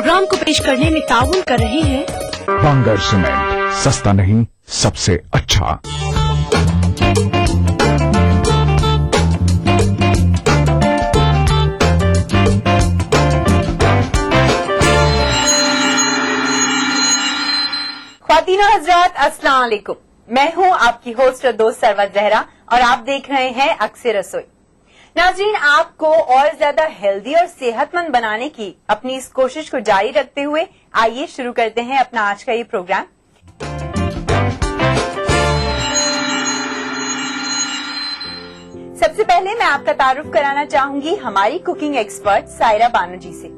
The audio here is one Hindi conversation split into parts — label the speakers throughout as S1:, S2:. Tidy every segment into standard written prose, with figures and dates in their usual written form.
S1: प्रोग्राम को पेश करने में ताउन कर रहे हैं
S2: बांगर सीमेंट, सस्ता नहीं सबसे अच्छा।
S3: ख्वातीन और हजरात, अस्सलाम वालेकुम। मैं हूं आपकी होस्ट और दोस्त सरवत जहरा और आप देख रहे हैं अक्सर रसोई। नाज़रीन, आपको और ज्यादा हेल्दी और सेहतमंद बनाने की अपनी इस कोशिश को जारी रखते हुए आइए शुरू करते हैं अपना आज का ये प्रोग्राम। सबसे पहले मैं आपका तारुफ कराना चाहूंगी हमारी कुकिंग एक्सपर्ट सायरा बानो जी से।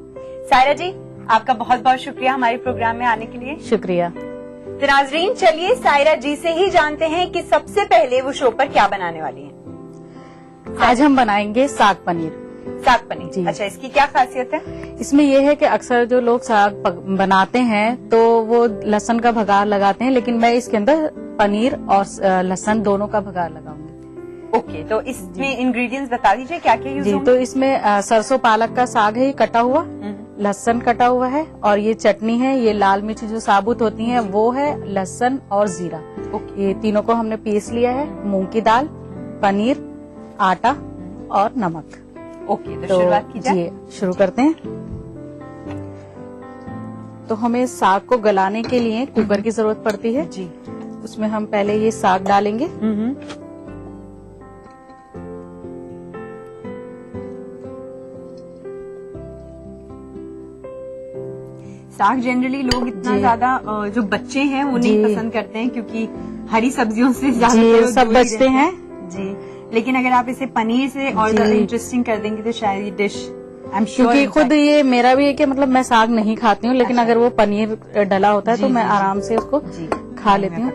S3: सायरा जी, आपका बहुत बहुत शुक्रिया हमारे प्रोग्राम में आने के लिए।
S4: शुक्रिया।
S3: तो नाजरीन, चलिए सायरा जी से ही जानते हैं कि सबसे पहले वो शो पर क्या बनाने वाली हैं।
S4: आज हम बनाएंगे साग पनीर।
S3: साग पनीर
S4: जी।
S3: अच्छा, इसकी क्या खासियत है?
S4: इसमें यह है कि अक्सर जो लोग साग बनाते हैं तो वो लहसुन का भगार लगाते हैं, लेकिन मैं इसके अंदर पनीर और लहसुन दोनों का भगार लगाऊंगी।
S3: ओके, तो इसमें इंग्रेडिएंट्स बता दीजिए क्या क्या यूज
S4: जी।
S3: होंगे?
S4: तो इसमें सरसों पालक का साग है, ये कटा हुआ, लहसुन कटा हुआ है, और ये चटनी है, ये लाल मिर्च जो साबुत होती है वो है, लहसुन और जीरा। ये तीनों को हमने पीस लिया है। मूंग की दाल, पनीर, आटा और नमक।
S3: ओके, तो शुरुआत की जाए।
S4: जी, शुरू करते हैं। तो हमें साग को गलाने के लिए कुकर की जरूरत पड़ती है।
S3: जी।
S4: उसमें हम पहले ये साग डालेंगे।
S3: साग जनरली लोग इतना ज्यादा जो बच्चे हैं वो नहीं पसंद करते हैं, क्योंकि हरी सब्जियों से ज्यादा
S4: सब बचते हैं।
S3: जी, लेकिन अगर आप इसे पनीर से और ज्यादा इंटरेस्टिंग कर देंगे तो शायद ये डिश आई एम श्योर।
S4: क्योंकि खुद ये मेरा भी है कि मतलब मैं साग नहीं खाती हूँ, लेकिन अगर वो पनीर डला होता है तो मैं आराम से उसको खा लेती हूँ।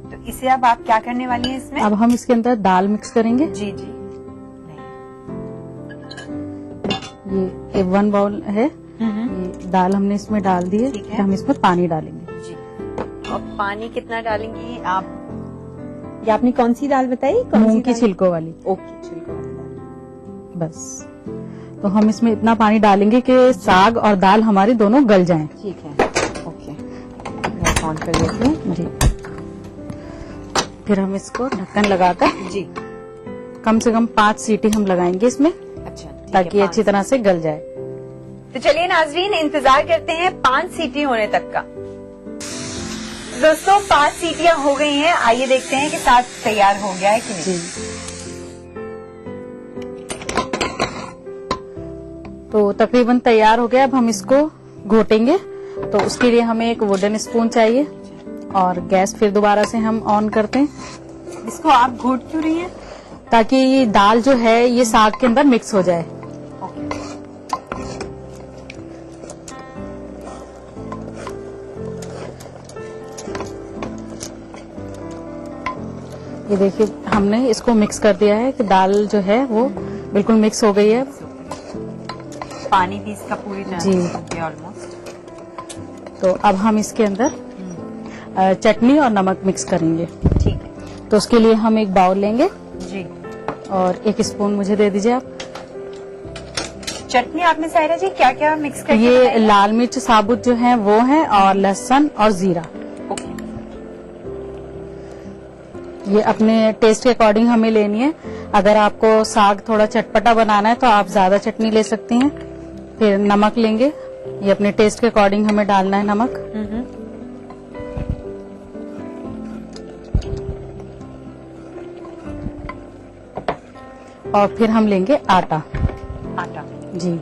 S3: तो इसे अब आप क्या करने वाली हैं इसमें?
S4: अब हम इसके अंदर दाल मिक्स करेंगे।
S3: जी जी।
S4: ये 1 बाउल है, ये दाल हमने इसमें डाल दी है। फिर हम इसमें पानी डालेंगे।
S3: जी। और पानी कितना डालेंगी आप? ये आपने कौन सी दाल बताई?
S4: मूंग की छिलकों वाली।
S3: ओके, छिलकों वाली दाल।
S4: बस। तो हम इसमें इतना पानी डालेंगे कि साग और दाल हमारी दोनों गल जाएं।
S3: ठीक है, ओके। गैस ऑन कर देते हैं।
S4: जी। फिर हम इसको ढक्कन लगाकर
S3: जी
S4: कम से कम 5 सीटी हम लगाएंगे इसमें,
S3: अच्छा,
S4: ताकि अच्छी तरह से गल जाए।
S3: तो चलिए नाजरीन, इंतजार करते हैं 5 सीटी होने तक का। दोस्तों, 5 सीटियां हो गई हैं। आइए देखते हैं कि साग तैयार हो गया है कि नहीं।
S4: जी। तो तकरीबन तैयार हो गया। अब हम इसको घोटेंगे, तो उसके लिए हमें एक वुडन स्पून चाहिए, और गैस फिर दोबारा से हम ऑन करते हैं।
S3: इसको आप घोट क्यों रही हैं?
S4: ताकि ये दाल जो है ये साग के अंदर मिक्स हो जाए। ये देखिए, हमने इसको मिक्स कर दिया है कि दाल जो है वो बिल्कुल मिक्स हो गई है।
S3: पानी भी इसका पूरी तरह से ऑलमोस्ट।
S4: तो अब हम इसके अंदर चटनी और नमक मिक्स करेंगे।
S3: ठीक है।
S4: तो उसके लिए हम एक बाउल लेंगे
S3: जी,
S4: और 1 स्पून मुझे दे दीजिए आप।
S3: चटनी आपने सायरा जी क्या क्या मिक्स कर?
S4: ये लाल मिर्च साबुत जो है वो है, और लहसुन और जीरा।
S3: ओके।
S4: ये अपने टेस्ट के अकॉर्डिंग हमें लेनी है। अगर आपको साग थोड़ा चटपटा बनाना है तो आप ज्यादा चटनी ले सकती हैं। फिर नमक लेंगे, ये अपने टेस्ट के अकॉर्डिंग हमें डालना है नमक। और फिर हम लेंगे आटा।
S3: आटा
S4: जी।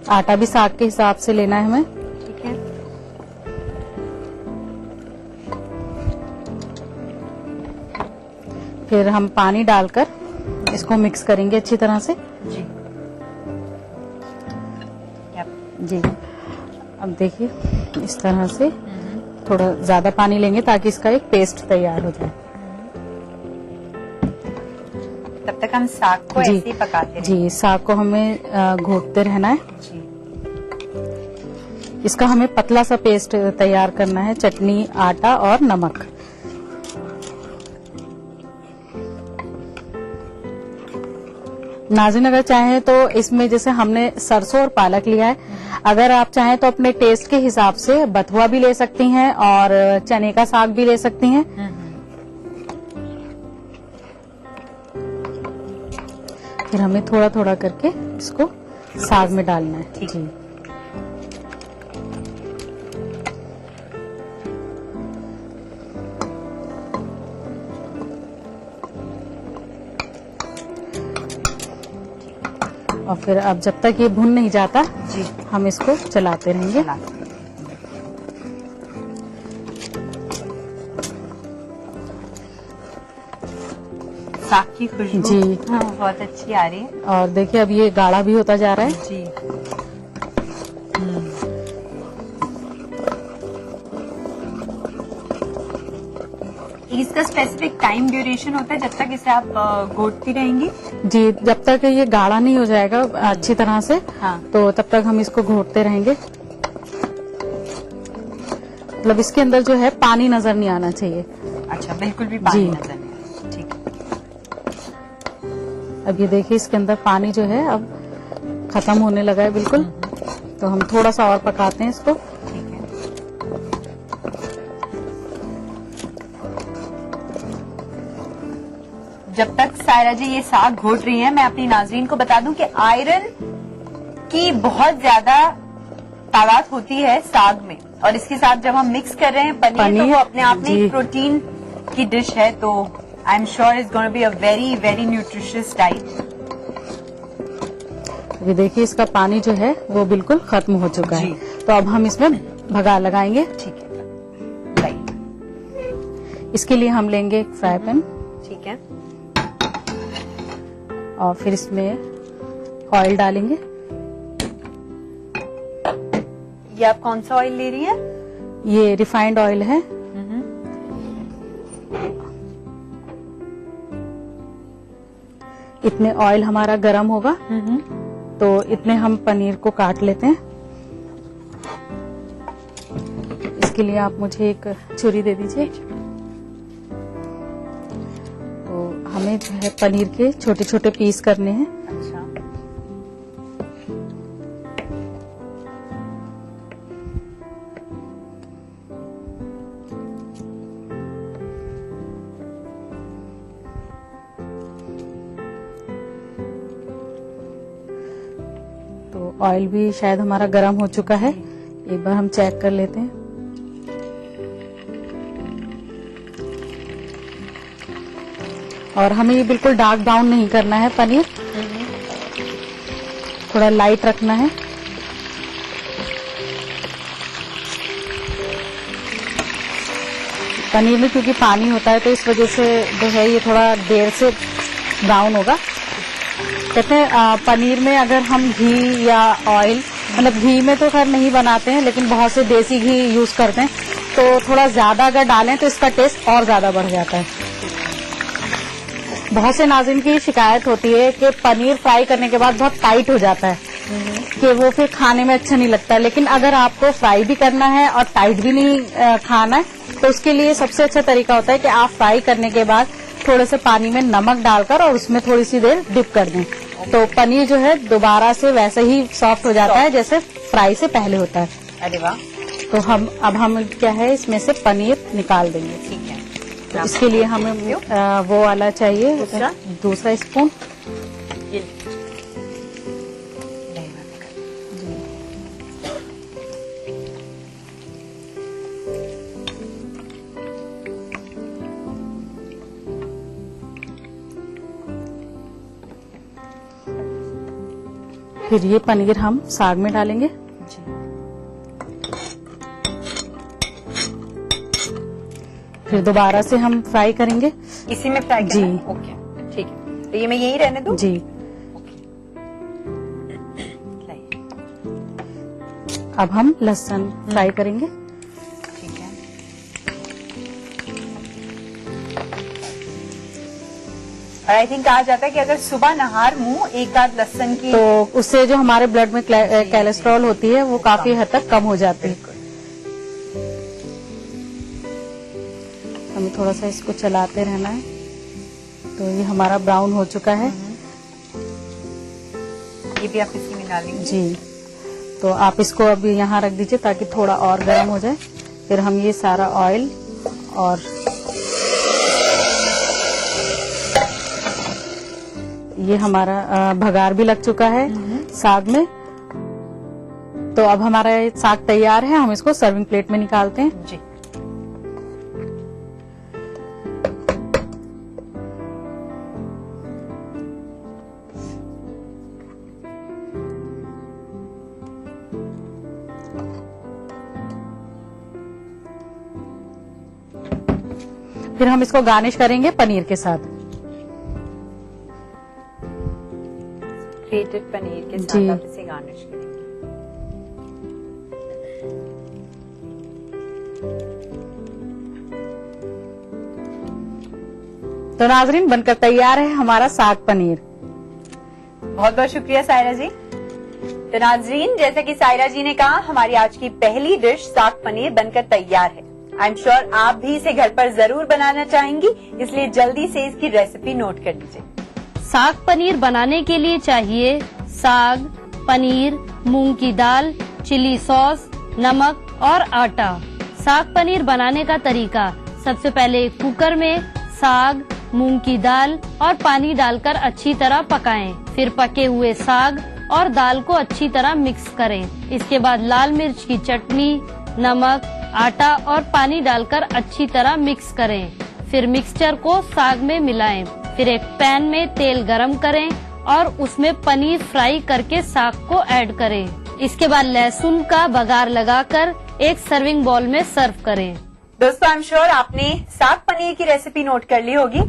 S4: आटा भी साग के हिसाब से लेना है हमें।
S3: ठीक है।
S4: फिर हम पानी डालकर इसको मिक्स करेंगे अच्छी तरह से।
S3: जी
S4: जी। अब देखिए, इस तरह से थोड़ा ज्यादा पानी लेंगे ताकि इसका एक पेस्ट तैयार हो जाए।
S3: तब तक हम साग को ऐसे ही पकाते रहें।
S4: जी, साग को हमें घोटते रहना है।
S3: जी।
S4: इसका हमें पतला सा पेस्ट तैयार करना है, चटनी, आटा और नमक। नाज़रीन अगर चाहें तो इसमें जैसे हमने सरसों और पालक लिया है, अगर आप चाहें तो अपने टेस्ट के हिसाब से बथुआ भी ले सकती हैं और चने का साग भी ले सकती हैं। फिर हमें थोड़ा थोड़ा करके इसको साग में डालना है।
S3: ठीक है।
S4: और फिर अब जब तक ये भुन नहीं जाता
S3: जी
S4: हम इसको चलाते रहेंगे।
S3: साग की खुशबू
S4: जी।
S3: बहुत अच्छी आ रही है।
S4: और देखिए अब ये गाढ़ा भी होता जा रहा है।
S3: जी इसका स्पेसिफिक टाइम ड्यूरेशन होता है जब तक इसे आप घोटती रहेंगी?
S4: जी, जब तक ये गाढ़ा नहीं हो जाएगा अच्छी तरह से,
S3: हाँ।
S4: तो तब तक हम इसको घोटते रहेंगे। मतलब इसके अंदर जो है पानी नजर नहीं आना चाहिए।
S3: अच्छा, बिल्कुल भी पानी
S4: जी।
S3: नजर नहीं आया। ठीक है।
S4: अब ये देखिए इसके अंदर पानी जो है अब खत्म होने लगा है बिल्कुल। तो हम थोड़ा सा और पकाते हैं इसको।
S3: ठीक है। जब तक सायरा जी ये साग घोट रही हैं, मैं अपनी नाज़रीन को बता दूं कि आयरन की बहुत ज्यादा तादाद होती है साग में, और इसके साथ जब हम मिक्स कर रहे हैं पनीर, तो वो अपने आप में
S4: जी।
S3: एक प्रोटीन की डिश है। तो I am sure it's gonna be a very very nutritious diet.
S4: ये देखिए इसका पानी जो है वो बिल्कुल खत्म हो चुका है।
S3: जी।
S4: तो अब हम इसमें भगा लगाएंगे।
S3: ठीक है। राइट।
S4: इसके लिए हम लेंगे एक फ्राई पैन
S3: ठीक है।
S4: और फिर इसमें ऑयल डालेंगे।
S3: ये आप कौन सा ऑयल ले रही हैं?
S4: ये रिफाइंड ऑयल है। इतने ऑयल हमारा गरम होगा तो इतने हम पनीर को काट लेते हैं। इसके लिए आप मुझे एक छुरी दे दीजिए। तो हमें जो है पनीर के छोटे छोटे पीस करने हैं।
S3: अच्छा।
S4: तो ऑयल भी शायद हमारा गर्म हो चुका है, एक बार हम चेक कर लेते हैं। और हमें ये बिल्कुल डार्क ब्राउन नहीं करना है पनीर, थोड़ा लाइट रखना है। पनीर में क्योंकि पानी होता है तो इस वजह से जो है ये थोड़ा देर से ब्राउन होगा। कहते हैं पनीर में अगर हम घी या ऑयल, मतलब घी में तो खैर नहीं बनाते हैं लेकिन बहुत से देसी घी यूज करते हैं, तो थोड़ा ज्यादा अगर डालें तो इसका टेस्ट और ज्यादा बढ़ जाता है। बहुत से नाज़रीन की शिकायत होती है कि पनीर फ्राई करने के बाद बहुत टाइट हो जाता है कि वो फिर खाने में अच्छा नहीं लगता। लेकिन अगर आपको फ्राई भी करना है और टाइट भी नहीं खाना है तो उसके लिए सबसे अच्छा तरीका होता है कि आप फ्राई करने के बाद थोड़े से पानी में नमक डालकर और उसमें थोड़ी सी देर डिप कर दें, तो पनीर जो है दोबारा से वैसे ही सॉफ्ट हो जाता है जैसे फ्राई से पहले होता है।
S3: अरे वाह।
S4: तो हम क्या है इसमें से पनीर निकाल देंगे।
S3: ठीक है।
S4: तो इसके लिए हमें वो वाला चाहिए, दूसरा स्पून।
S3: ये
S4: फिर ये पनीर हम साग में डालेंगे।
S3: जी।
S4: फिर दोबारा से हम फ्राई करेंगे।
S3: इसी में फ्राई
S4: जी।
S3: करना है? ओके, ठीक है। तो ये मैं यही रहने दूं?
S4: जी।
S3: लाइए।
S4: अब हम लहसुन फ्राई करेंगे।
S3: ठीक है। और आई थिंक कहा जाता है कि अगर सुबह नहार मुंह एक आध लहसुन की,
S4: तो उससे जो हमारे ब्लड में कोलेस्ट्रॉल होती है वो काफी हद तक कम हो जाती है। हमें थोड़ा सा इसको चलाते रहना है। तो ये हमारा ब्राउन हो चुका है।
S3: ये भी आप इसी में डालेंगे?
S4: जी। तो आप इसको अभी यहाँ रख दीजिए ताकि थोड़ा और गर्म हो जाए। फिर हम ये सारा ऑयल और ये हमारा भगार भी लग चुका है साग में। तो अब हमारा ये साग तैयार है, हम इसको सर्विंग प्लेट में निकालते हैं।
S3: जी।
S4: फिर हम इसको गार्निश करेंगे पनीर के साथ।
S3: ग्रेटेड पनीर के
S4: जी।
S3: साथ आप इसे गार्निश करेंगे।
S4: तो नाजरीन बनकर तैयार है हमारा साग पनीर।
S3: बहुत बहुत शुक्रिया सायरा जी। तो नाजरीन, जैसा कि सायरा जी ने कहा, हमारी आज की पहली डिश साग पनीर बनकर तैयार है। आई एम श्योर आप भी इसे घर पर जरूर बनाना चाहेंगी, इसलिए जल्दी से इसकी रेसिपी नोट कर लीजिए।
S5: साग पनीर बनाने के लिए चाहिए साग, पनीर, मूंग की दाल, चिली सॉस, नमक और आटा। साग पनीर बनाने का तरीका, सबसे पहले एक कुकर में साग, मूंग की दाल और पानी डालकर अच्छी तरह पकाएं। फिर पके हुए साग और दाल को अच्छी तरह मिक्स करें। इसके बाद लाल मिर्च की चटनी, नमक, आटा और पानी डालकर अच्छी तरह मिक्स करें। फिर मिक्सचर को साग में मिलाएं। फिर एक पैन में तेल गरम करें और उसमें पनीर फ्राई करके साग को ऐड करें। इसके बाद लहसुन का बघार लगाकर एक सर्विंग बाउल में सर्व करें।
S3: दोस्तों, आई एम श्योर आपने साग पनीर की रेसिपी नोट कर ली होगी।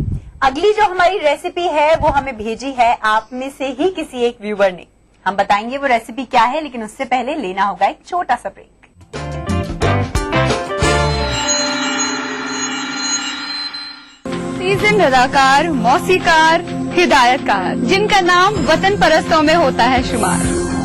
S3: अगली जो हमारी रेसिपी है वो हमें भेजी है आप में से ही किसी एक व्यूवर ने। हम बताएंगे वो रेसिपी क्या है, लेकिन उससे पहले लेना होगा एक छोटा सा ब्रेक।
S6: सीजन रदाकार, मौसीकार, हिदायतकार, जिनका नाम वतन परस्तों में होता है शुमार।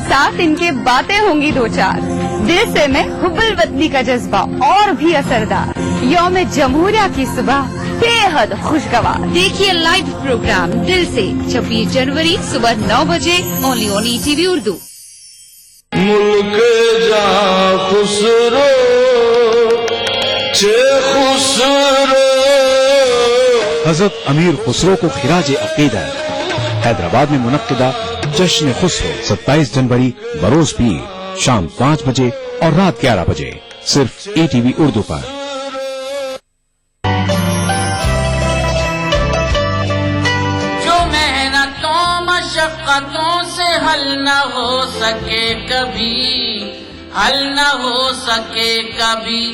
S6: साथ इनके बातें होंगी दो चार, दिल से में हुब्बुल वतनी का जज्बा और भी असरदार। यौम जमहूरिया की सुबह बेहद खुशगवार। देखिए लाइव प्रोग्राम दिल से 26 जनवरी सुबह 9 बजे ओनली ऑन ईटीवी उर्दू।
S7: मुल्क जा खुसरो चे खुसरो।
S2: हजरत अमीर खुसरो को खिराज अकीदा हैदराबाद में मुनक्किदा जश्न खुसरो 27 जनवरी बरोज पीर शाम 5 बजे और रात 11 बजे सिर्फ ईटीवी उर्दू पर।
S8: जो मेहनतों मशक्कतों से हल न हो सके कभी, हल न हो सके कभी,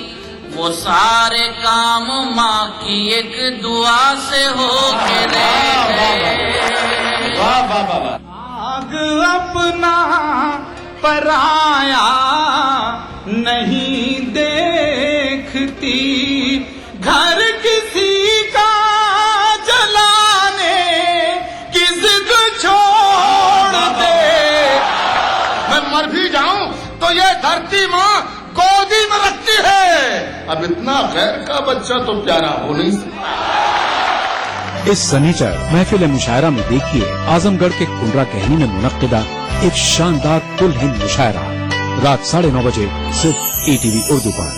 S8: वो सारे काम माँ की एक दुआ से हो के
S7: आग अपना पराया नहीं देखती, घर किसी का जलाने किसको छोड़ दे। मैं मर भी जाऊं तो ये धरती माँ गोदी में रखती है। अब इतना खैर का बच्चा तो प्यारा हो नहीं सकता।
S2: इस सनीचर महफिल मुशायरा में देखिए आजमगढ़ के कुंडरा कहनी में मुनक्किदा एक शानदार कुल हिंद मुशायरा रात 9:30 बजे सिर्फ ईटीवी उर्दू पर।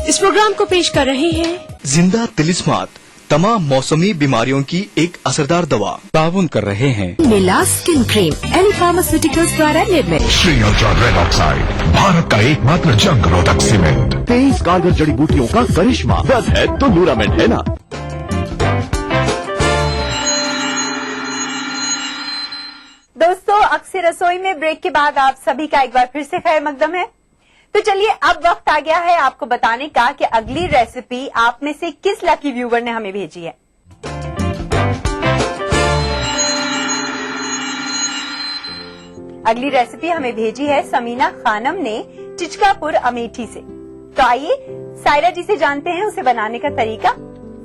S1: इस प्रोग्राम को पेश कर रहे हैं
S9: जिंदा तिलिस्मात, तमाम मौसमी बीमारियों की एक असरदार दवा।
S2: ताउन कर रहे हैं
S1: नीला स्किन क्रीम एल फार्मास्यूटिकल्स द्वारा निर्मित।
S2: Shri ultra red oxide, Bharat का एकमात्र जंग रोधक सीमेंट। 23 कारगर जड़ी बूटियों का करिश्मा, दर्द है तो न्यूरामेंट है ना।
S3: दोस्तों, अक्सर रसोई में ब्रेक के बाद आप सभी का एक बार फिर से खैर मकदम है। तो चलिए अब वक्त आ गया है आपको बताने का कि अगली रेसिपी आप में से किस लकी व्यूवर ने हमें भेजी है। अगली रेसिपी हमें भेजी है समीना खानम ने चिचकापुर अमेठी से। तो आइए सायरा जी से जानते हैं उसे बनाने का तरीका।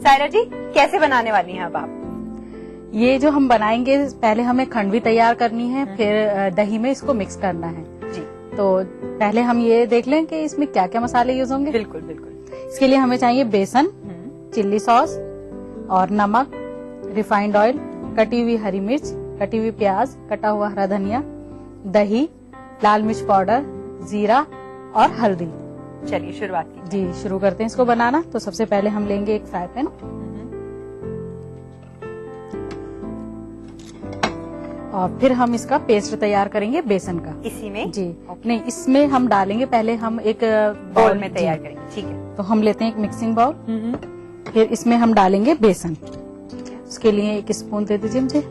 S3: सायरा जी, कैसे बनाने वाली हैं अब आप?
S4: ये जो हम बनाएंगे, पहले हमें खंडवी तैयार करनी है, फिर दही में इसको मिक्स करना है
S3: जी।
S4: तो पहले हम ये देख लें कि इसमें क्या क्या मसाले यूज होंगे।
S3: बिल्कुल बिल्कुल।
S4: इसके लिए हमें चाहिए बेसन, चिल्ली सॉस और नमक, रिफाइंड ऑयल, कटी हुई हरी मिर्च, कटी हुई प्याज, कटा हुआ हरा धनिया, दही, लाल मिर्च पाउडर, जीरा और हल्दी।
S3: चलिए शुरुआत की।
S4: जी शुरू करते हैं इसको बनाना। तो सबसे पहले हम लेंगे एक फ्राई पैन और फिर हम इसका पेस्ट तैयार करेंगे बेसन का।
S3: इसी में?
S4: जी नहीं, इसमें हम डालेंगे, पहले हम एक
S3: बाउल में तैयार करेंगे। ठीक है।
S4: तो हम लेते हैं एक मिक्सिंग बाउल, फिर इसमें हम डालेंगे बेसन। उसके लिए 1 स्पून दे दीजिए मुझे।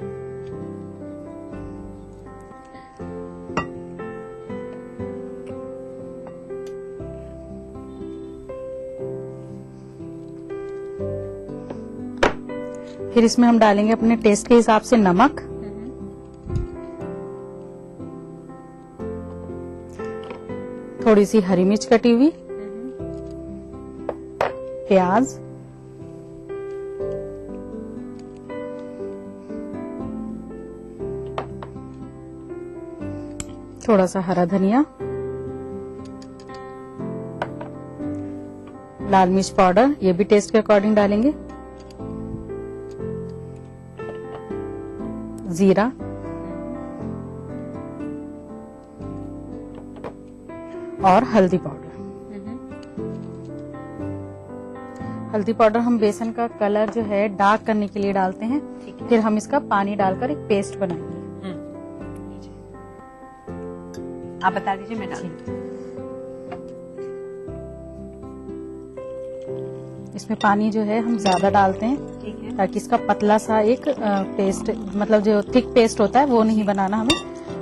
S4: फिर इसमें हम डालेंगे अपने टेस्ट के हिसाब से नमक, थोड़ी सी हरी मिर्च कटी हुई, प्याज, थोड़ा सा हरा धनिया, लाल मिर्च पाउडर, ये भी टेस्ट के अकॉर्डिंग डालेंगे, जीरा, और हल्दी पाउडर। हल्दी पाउडर हम बेसन का कलर जो है डार्क करने के लिए डालते हैं। फिर हम इसका पानी डालकर एक पेस्ट बनाएंगे।
S3: आप बता दीजिए, मैं डाल।
S4: इसमें पानी जो है हम ज्यादा डालते हैं,
S3: ठीक है,
S4: ताकि इसका पतला सा एक पेस्ट, मतलब जो थिक पेस्ट होता है वो नहीं बनाना हमें,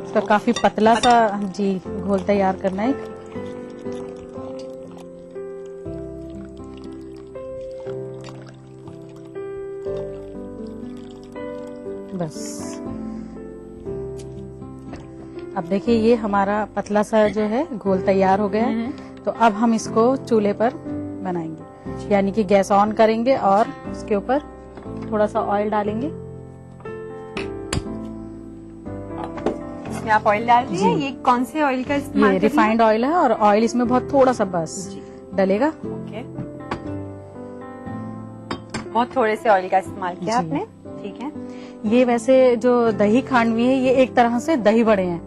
S4: इसका काफी पतला सा जी घोल तैयार करना है। बस अब देखिए ये हमारा पतला सा जो है घोल तैयार हो गया है। तो अब हम इसको चूल्हे पर बनाएंगे, यानी कि गैस ऑन करेंगे और उसके ऊपर थोड़ा सा ऑयल डालेंगे।
S3: इसमें आप ऑयल डाल रही हैं? ये कौन से ऑयल का इस्तेमाल?
S4: ये रिफाइंड ऑयल है और ऑयल इसमें बहुत थोड़ा सा बस डलेगा।
S3: ओके, बहुत थोड़े से ऑयल का इस्तेमाल किया आपने। ठीक है।
S4: ये वैसे जो दही खांडवी है ये एक तरह से दही बड़े हैं।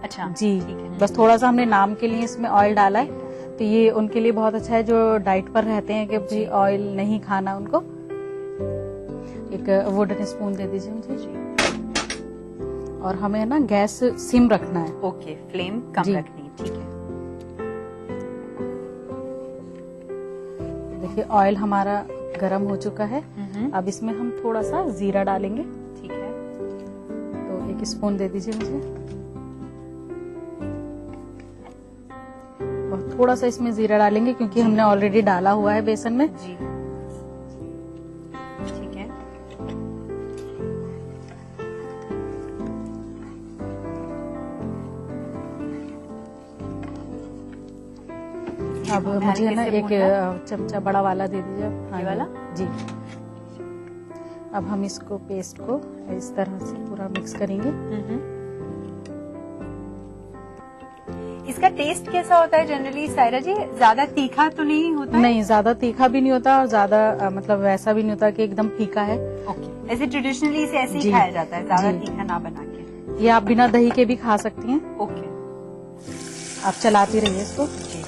S3: अच्छा
S4: जी,
S3: ठीक है।
S4: बस थोड़ा सा हमने नाम के लिए इसमें ऑयल डाला है, तो ये उनके लिए बहुत अच्छा है जो डाइट पर रहते हैं कि भाई ऑयल नहीं खाना उनको। एक वुडन स्पून दे दीजिए मुझे। और हमें ना गैस सिम रखना है।
S3: ओके, फ्लेम कम
S4: जी।
S3: रखनी है। ठीक है।
S4: देखिए ऑयल हमारा गरम हो चुका है। अब इसमें हम थोड़ा सा जीरा डालेंगे।
S3: ठीक है।
S4: तो 1 स्पून दे दीजिए मुझे। और थोड़ा सा इसमें जीरा डालेंगे क्योंकि हमने ऑलरेडी डाला हुआ है बेसन में।
S3: जी ठीक है।
S4: अब मुझे ना एक चमचा बड़ा वाला दे दीजिए। हाँ,
S3: ये वाला?
S4: जी। अब हम इसको पेस्ट को इस तरह से पूरा मिक्स करेंगे।
S3: इसका टेस्ट कैसा होता है जनरली सायरा जी? ज्यादा तीखा तो नहीं होता है?
S4: नहीं, ज्यादा तीखा भी नहीं होता और ज्यादा मतलब वैसा भी नहीं होता कि एकदम फीका है।
S3: ओके, ऐसे ट्रेडिशनली इसे ऐसे ही
S4: जी।
S3: खाया जाता है, ज्यादा
S4: जी।
S3: तीखा ना बना के।
S4: ये आप बिना दही के भी खा सकती हैं।
S3: ओके,
S4: आप चलाती रहिए इसको।
S3: जी।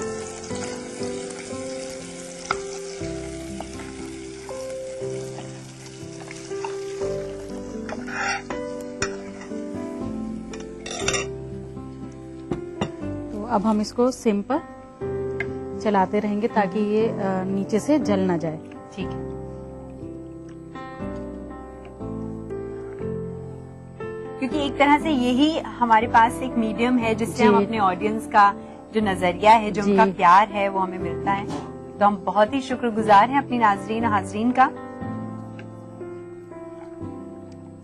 S4: तो अब हम इसको सिम पर चलाते रहेंगे ताकि ये नीचे से जल ना जाए।
S3: ठीक है। क्योंकि एक तरह से यही हमारे पास एक मीडियम है जिससे हम
S4: जी।
S3: अपने ऑडियंस का जो नजरिया है, जो
S4: जी।
S3: उनका प्यार है, वो हमें मिलता है। तो हम बहुत ही शुक्रगुजार हैं अपनी नाजरीन हाजरीन का।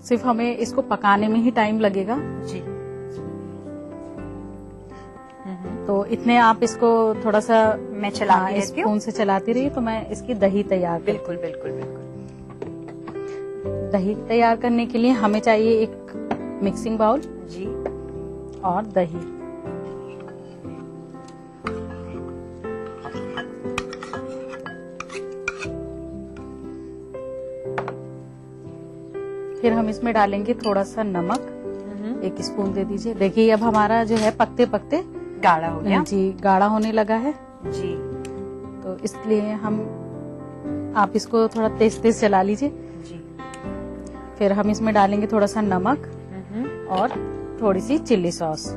S4: सिर्फ हमें इसको पकाने में ही टाइम लगेगा।
S3: जी।
S4: तो इतने आप इसको थोड़ा सा
S3: मैं चलाती रहती हूँ।
S4: स्पून से चलाती रही तो मैं इसकी दही तैयार कर।
S3: बिल्कुल बिल्कुल बिल्कुल।
S4: दही तैयार करने के लिए हमें चाहिए एक मिक्सिंग बाउल
S3: जी।
S4: और दही। फिर हम इसमें डालेंगे थोड़ा सा नमक, 1 स्पून दे दीजिए। देखिए अब हमारा जो है पकते पकते
S3: गाढ़ा हो गया
S4: जी गाढ़ा होने लगा है,
S3: जी।
S4: तो इसलिए आप इसको थोड़ा तेज तेज चला लीजिए।
S3: जी।
S4: फिर हम इसमें डालेंगे थोड़ा सा नमक और थोड़ी सी चिल्ली सॉस।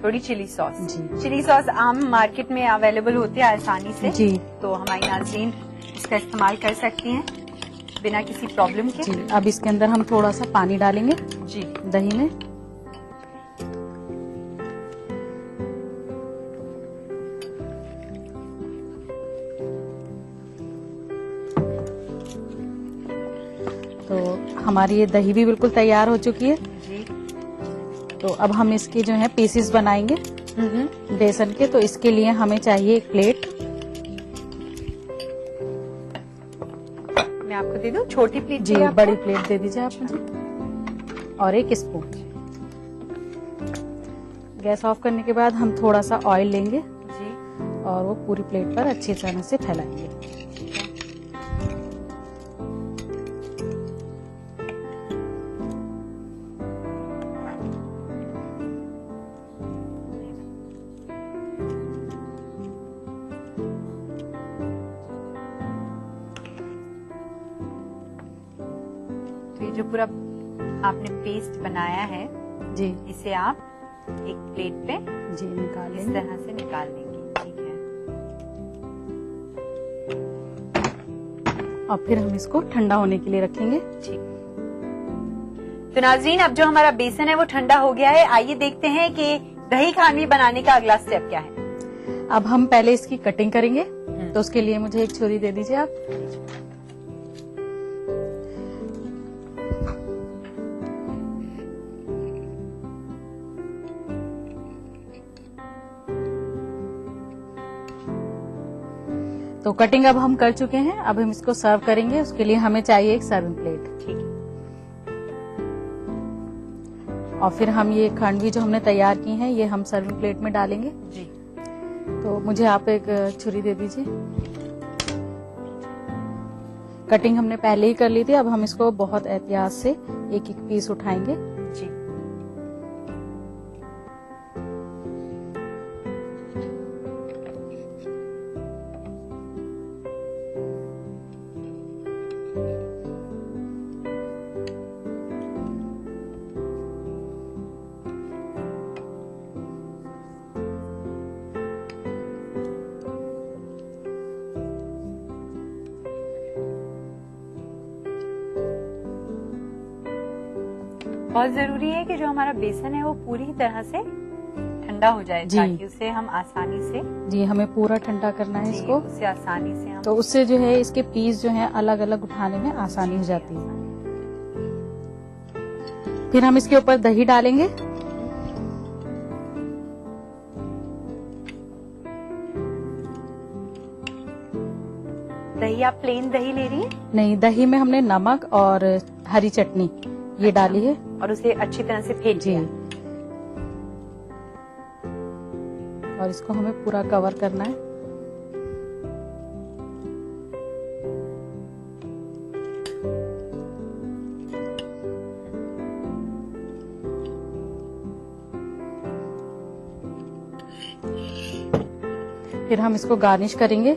S3: थोड़ी चिली सॉस।
S4: जी।
S3: चिली सॉस आम मार्केट में अवेलेबल होती है आसानी से,
S4: जी।
S3: तो हमारी नाज़रीन इसका इस्तेमाल कर सकती हैं बिना किसी प्रॉब्लम के।
S4: जी। अब इसके अंदर हम थोड़ा सा पानी डालेंगे
S3: जी।
S4: दही में। तो हमारी ये दही भी बिल्कुल तैयार हो चुकी है।
S3: जी।
S4: तो अब हम इसके जो है पीसेस बनाएंगे बेसन के। तो इसके लिए हमें चाहिए एक प्लेट।
S3: मैं आपको दे दूं छोटी प्लेट?
S4: जी बड़ी प्लेट दे दीजिए आप मुझे, और 1 स्पून। गैस ऑफ करने के बाद हम थोड़ा सा ऑयल लेंगे
S3: जी,
S4: और वो पूरी प्लेट पर अच्छी तरह से फैलाएंगे।
S3: तो ये जो पूरा आपने पेस्ट बनाया है,
S4: जी
S3: इसे आप एक प्लेट पे
S4: जी निकाल
S3: इस
S4: लेंगे।
S3: तरह से निकाल लेंगे। ठीक है।
S4: और फिर हम इसको ठंडा होने के लिए रखेंगे।
S3: ठीक। तो नाज़रीन अब जो हमारा बेसन है वो ठंडा हो गया है। आइए देखते हैं कि दही खांडवी बनाने का अगला स्टेप क्या है।
S4: अब हम पहले इसकी कटिंग करेंगे, तो उसके लिए मुझे एक छुरी दे दीजिए आप। तो कटिंग अब हम कर चुके हैं। अब हम इसको सर्व करेंगे। उसके लिए हमें चाहिए एक सर्विंग प्लेट।
S3: ठीक है।
S4: और फिर हम ये खांडवी जो हमने तैयार की है ये हम सर्विंग प्लेट में डालेंगे।
S3: जी।
S4: तो मुझे आप एक छुरी दे दीजिए। कटिंग हमने पहले ही कर ली थी। अब हम इसको बहुत एहतियात से एक एक पीस उठाएंगे।
S3: जी। बहुत जरूरी है कि जो हमारा बेसन है वो पूरी तरह से ठंडा हो जाए,
S4: जी।
S3: ताकि उसे हम आसानी से
S4: जी हमें पूरा ठंडा करना है
S3: जी,
S4: इसको।
S3: उसे आसानी से हम
S4: तो उससे जो है इसके पीस जो है अलग अलग उठाने में आसानी हो जाती है। फिर हम इसके ऊपर दही डालेंगे।
S3: दही आप प्लेन दही ले रही हैं
S4: नहीं, दही में हमने नमक और हरी चटनी ये डाली है।
S3: और उसे अच्छी तरह से फेंट
S4: जी।
S3: दिया।
S4: और इसको हमें पूरा कवर करना है। फिर हम इसको गार्निश करेंगे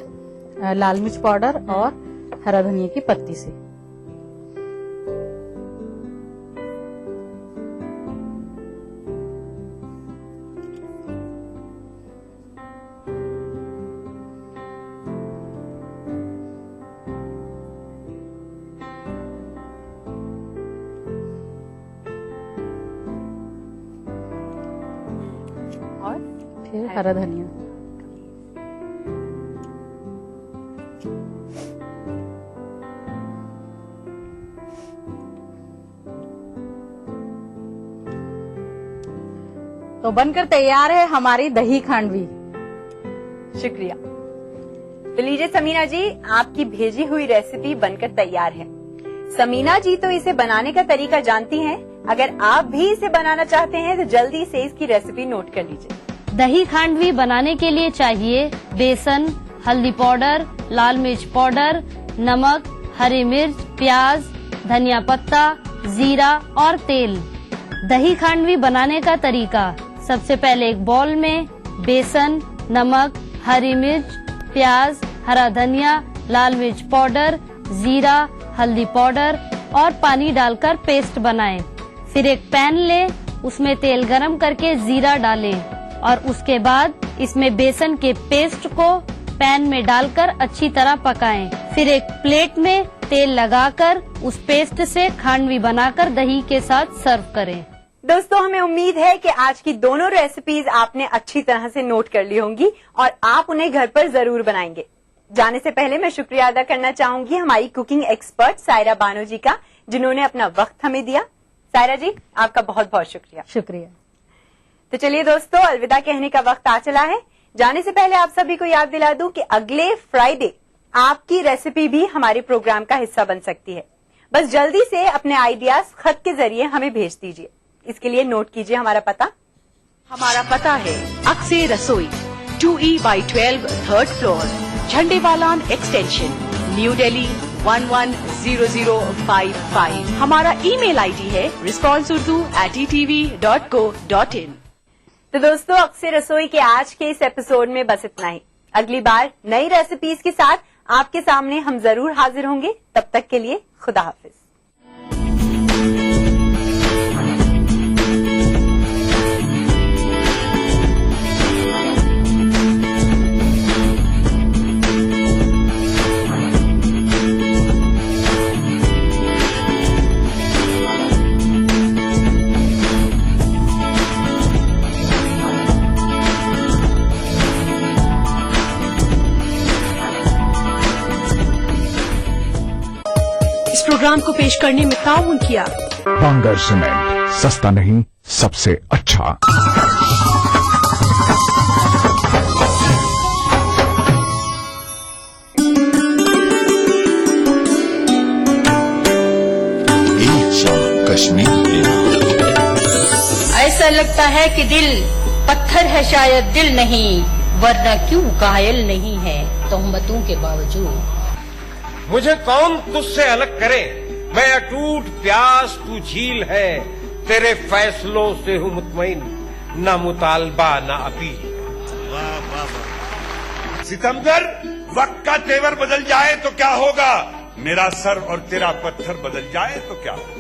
S4: लाल मिर्च पाउडर और हरा धनिया की पत्ती से।
S3: और
S4: फिर हरा धनिया। तो बनकर तैयार है हमारी दही खांडवी।
S3: शुक्रिया। तो लीजिए समीना जी, आपकी भेजी हुई रेसिपी बनकर तैयार है। समीना जी तो इसे बनाने का तरीका जानती हैं। अगर आप भी इसे बनाना चाहते हैं तो जल्दी से इसकी रेसिपी नोट कर लीजिए।
S5: दही खांडवी बनाने के लिए चाहिए बेसन, हल्दी पाउडर, लाल मिर्च पाउडर, नमक, हरी मिर्च, प्याज, धनिया पत्ता, जीरा और तेल। दही खांडवी बनाने का तरीका। सबसे पहले एक बाउल में बेसन, नमक, हरी मिर्च, प्याज, हरा धनिया, लाल मिर्च पाउडर, जीरा, हल्दी पाउडर और पानी डालकर पेस्ट बनाएं। फिर एक पैन लें, उसमें तेल गरम करके जीरा डालें और उसके बाद इसमें बेसन के पेस्ट को पैन में डालकर अच्छी तरह पकाएं। फिर एक प्लेट में तेल लगाकर उस पेस्ट से खांडवी बनाकर दही के साथ सर्व करें।
S3: दोस्तों, हमें उम्मीद है कि आज की दोनों रेसिपीज आपने अच्छी तरह से नोट कर ली होंगी और आप उन्हें घर पर जरूर बनाएंगे। जाने से पहले मैं शुक्रिया अदा करना चाहूंगी हमारी कुकिंग एक्सपर्ट सायरा बानो जी का, जिन्होंने अपना वक्त हमें दिया। सायरा जी, आपका बहुत बहुत शुक्रिया।
S4: शुक्रिया।
S3: तो चलिए दोस्तों, अलविदा कहने का वक्त आ चला है। जाने से पहले आप सभी को याद दिला दूं कि अगले फ्राइडे आपकी रेसिपी भी हमारे प्रोग्राम का हिस्सा बन सकती है। बस जल्दी से अपने आइडियाज खत के जरिए हमें भेज दीजिए। इसके लिए नोट कीजिए हमारा पता।
S1: हमारा पता है अक्से रसोई, 2E/12 3rd floor, Jhandewalan extension, new Delhi 110055। हमारा ईमेल आईडी है responseurdu@etv.co.in।
S3: तो दोस्तों, अक्से रसोई के आज के इस एपिसोड में बस इतना ही। अगली बार नई रेसिपीज के साथ आपके सामने हम जरूर हाजिर होंगे। तब तक के लिए खुदा हाफिज।
S1: प्रोग्राम को पेश करने में ताउन किया
S10: बांगर सीमेंट, सस्ता नहीं सबसे अच्छा। कश्मीर।
S8: ऐसा लगता है कि दिल पत्थर है, शायद दिल नहीं, वरना क्यों घायल नहीं है तोहमतों के बावजूद।
S11: मुझे कौन तुझसे अलग करे, मैं अटूट प्यास तू झील है, तेरे फैसलों से हूँ मुतमईन, न मुतालबा न अपील।
S12: सितमगर, वक्त का तेवर बदल जाए तो क्या होगा, मेरा सर और तेरा पत्थर बदल जाए तो क्या होगा।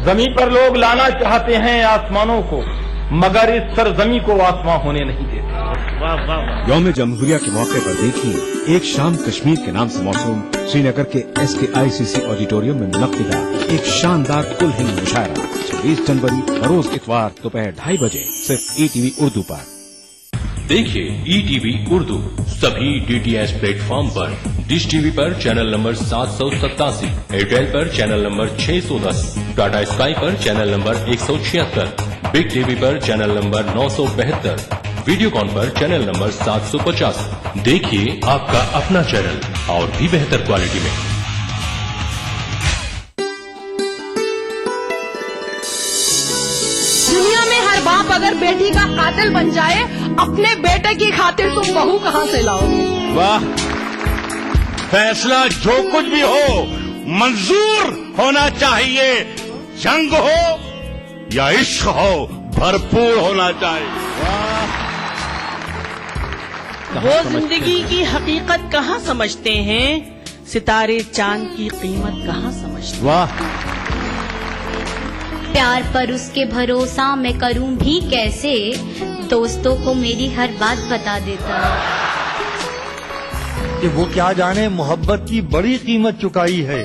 S13: जमीन पर लोग लाना चाहते हैं आसमानों को, मगर इस सरजमी को आसमां होने नहीं देते।
S2: यौम जमहूरिया के मौके पर देखिए एक शाम कश्मीर के नाम से मौसूम श्रीनगर के SKICC ऑडिटोरियम में मुनक्किदा एक शानदार कुल हिंद मुशायरा 26 जनवरी बरोज इतवार दोपहर 2:30 बजे सिर्फ ETV उर्दू पर।
S14: देखिए ETV उर्दू सभी DTH प्लेटफॉर्म पर, डिश टीवी पर चैनल नंबर 787, एयरटेल पर चैनल नंबर 610, टाटा स्काई पर चैनल नंबर 176, बिग टीवी पर चैनल नंबर 972, वीडियोकॉन पर चैनल नंबर 750। देखिए आपका अपना चैनल और भी बेहतर क्वालिटी में।
S1: दुनिया में हर बाप अगर बेटी का कातिल बन जाए, अपने बेटे की खातिर तुम बहू कहाँ से लाओगे?
S12: वाह, फैसला जो कुछ भी हो मंजूर होना चाहिए, जंग हो या इश्क हो भरपूर होना चाहिए।
S15: वो जिंदगी की हकीकत कहाँ समझते हैं, सितारे चांद की कीमत कहाँ समझते हैं।
S12: वाह,
S16: प्यार पर उसके भरोसा मैं करूं भी कैसे, दोस्तों को मेरी हर बात बता देता।
S17: कि वो क्या जाने मोहब्बत की बड़ी कीमत चुकाई है,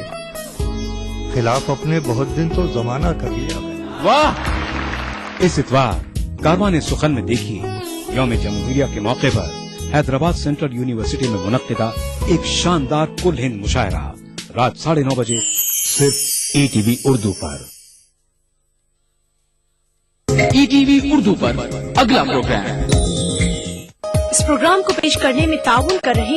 S17: खिलाफ अपने बहुत दिन तो जमाना कर लिया।
S2: वाह, इस इतवार कारवान सुखन में देखिए यौम जमहूरिया के मौके पर हैदराबाद सेंट्रल यूनिवर्सिटी में मुनक्किदा एक शानदार कुल हिंद मुशायरा रात 9:30 बजे सिर्फ ETV उर्दू पर।
S18: ETV उर्दू पर अगला प्रोग्राम।
S1: इस प्रोग्राम को पेश करने में ताउन कर रहे